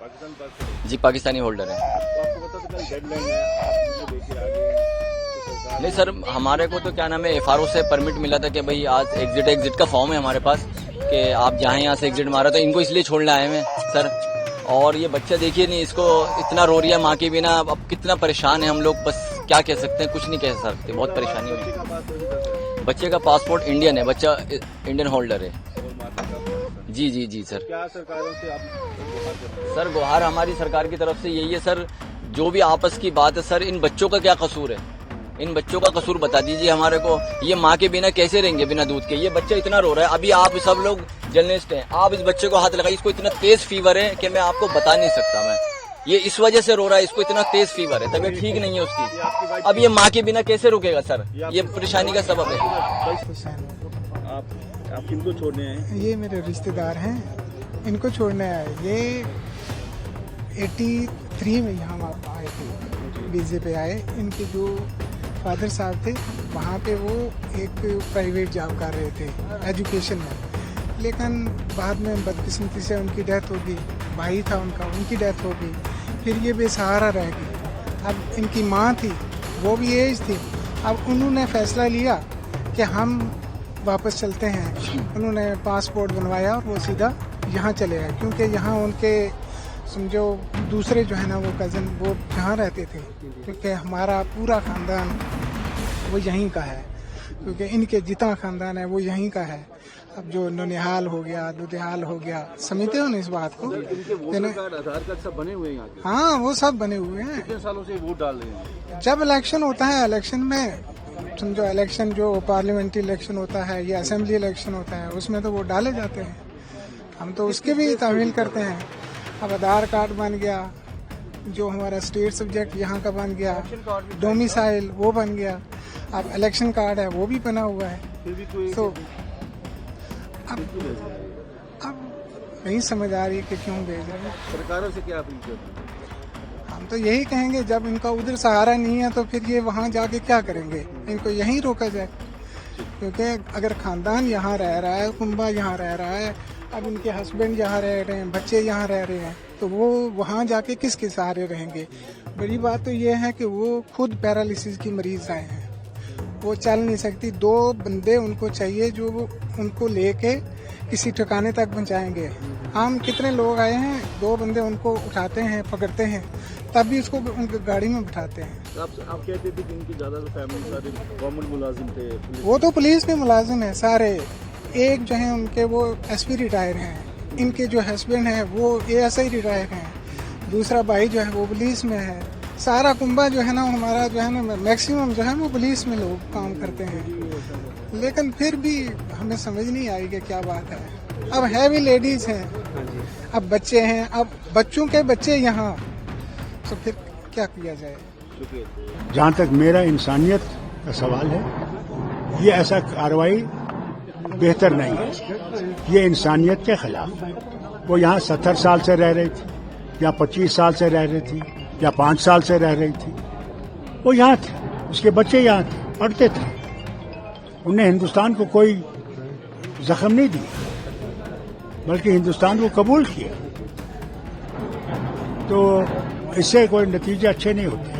Pakistan passport जी Pakistani holder है। तो आपको पता था कल डेडलाइन है, आप मुझे लेके आ गए तो सरकार नहीं सर, हमारे को तो क्या नाम है FRO से परमिट मिला था कि भाई आज एग्जिट का फॉर्म है हमारे पास कि आप जहाँ यहाँ से एग्जिट मारा, तो इनको इसलिए छोड़ने आए हैं सर। और ये बच्चा देखिए नहीं, इसको इतना रो रही है माँ के बिना। अब कितना परेशान है हम लोग, बस क्या कह सकते हैं, कुछ नहीं कह सकते, बहुत परेशानी बच्चे हुई। का पासपोर्ट कैसे है बच्चे का पासपोर्ट इंडियन है, बच्चा इंडियन होल्डर है। और माता का पाकिस्तान। जी सर। क्या सरकारों से आप गुहार करते हैं? सर गुहार हमारी सरकार की तरफ से यही है सर, जो भी आपस की बात है सर, इन बच्चों का क्या कसूर है, इन बच्चों का कसूर बता दीजिए हमारे को। ये माँ के बिना कैसे रहेंगे, बिना दूध के? ये बच्चा इतना रो रहा है। अभी आप सब लोग जर्नलिस्ट हैं, आप इस बच्चे को हाथ लगाइए, इसको इतना तेज फीवर है कि मैं आपको बता नहीं सकता। मैं ये इस वजह से रो रहा है, इसको इतना तेज फीवर है, तबीयत ठीक नहीं है उसकी। अब ये माँ के बिना कैसे रुकेगा सर? ये परेशानी का सबब है। आप किनको छोड़ने आए? ये मेरे रिश्तेदार हैं, इनको छोड़ने आए। ये 83 में यहाँ आए थे, वीज़े पे आए। इनके जो फादर साहब थे वहाँ पे वो एक प्राइवेट जॉब कर रहे थे एजुकेशन में, लेकिन बाद में बदकिस्मती से उनकी डेथ हो गई। भाई था उनका, उनकी डेथ हो गई, फिर ये बेसहारा रह गई। अब इनकी माँ थी, वो भी एज थी। अब उन्होंने फैसला लिया कि हम वापस चलते हैं। उन्होंने पासपोर्ट बनवाया और वो सीधा यहाँ चले आए, क्योंकि यहाँ उनके समझो दूसरे जो है ना वो कज़न वो यहाँ रहते थे, क्योंकि हमारा पूरा ख़ानदान वो यहीं का है, क्योंकि इनके जितना ख़ानदान है वो यहीं का है। अब जो ननिहाल हो गया, दुधिहाल हो गया, समझते हो ना इस बात को? इनके वोटर कार्ड, आधार कार्ड सब बने हुए हैं यहाँ के। हाँ, वो सब बने हुए हैं। कितने सालों से वोट डाल रहे हैं? जब इलेक्शन होता है, इलेक्शन में समझो इलेक्शन जो पार्लियामेंट्री इलेक्शन होता है या असेंबली इलेक्शन होता है, उसमें तो वोट डाले जाते हैं। हम तो उसके भी तामील करते हैं। अब आधार कार्ड बन गया, जो हमारा स्टेट सब्जेक्ट यहाँ का बन गया, डोमिसाइल वो बन गया, अब इलेक्शन कार्ड है वो भी बना हुआ है। फिर भी कोई तो अब नहीं समझ आ रही कि क्यों भेज रहे हैं। सरकारों से क्या अपील करते हैं? हम तो यही कहेंगे, जब इनका उधर सहारा नहीं है तो फिर ये वहाँ जाके क्या करेंगे? इनको यहीं रोका जाए, क्योंकि अगर खानदान यहाँ रह रहा है, कुंबा यहाँ रह रहा है, अब इनके हस्बैंड यहाँ रह रहे हैं, बच्चे यहाँ रह रहे हैं, तो वो वहाँ जाके किसके सहारे रहेंगे? बड़ी बात तो ये है कि वो खुद पैरालिसिस की मरीज आए हैं, वो चल नहीं सकती। 2 बंदे उनको चाहिए जो वो उनको लेके किसी ठिकाने तक पहुँचाएंगे। हम कितने लोग आए हैं, 2 बंदे उनको उठाते हैं, पकड़ते हैं, तब भी उसको उनकी गाड़ी में बिठाते हैं। आप कहते थे कि इनकी ज़्यादा फैमिली सारे गवर्नमेंट मुलाजिम थे, पुलिस। वो तो पुलिस में मुलाजिम है सारे। एक जो है उनके वो SP रिटायर हैं, इनके जो हस्बैंड हैं वो ASI रिटायर हैं, दूसरा भाई जो है वो पुलिस में है। सारा कुंबा जो है ना हमारा जो है ना मैक्सिमम जो है वो पुलिस में लोग काम करते हैं, लेकिन फिर भी हमें समझ नहीं आई कि क्या बात है। अब है भी लेडीज हैं, अब बच्चे हैं, अब बच्चों के बच्चे यहाँ, तो फिर क्या किया जाए? जहाँ तक मेरा इंसानियत का सवाल है, ये ऐसा कार्रवाई बेहतर नहीं है। ये इंसानियत के खिलाफ है। वो यहाँ 70 साल से रह रही थी, या 25 साल से रह रही थी, या 5 साल से रह रही थी, वो यहाँ थे, उसके बच्चे यहाँ थे, पढ़ते थे, उन्हें हिंदुस्तान को कोई जख्म नहीं दिया, बल्कि हिंदुस्तान को कबूल किया। तो इससे कोई नतीजे अच्छे नहीं होते।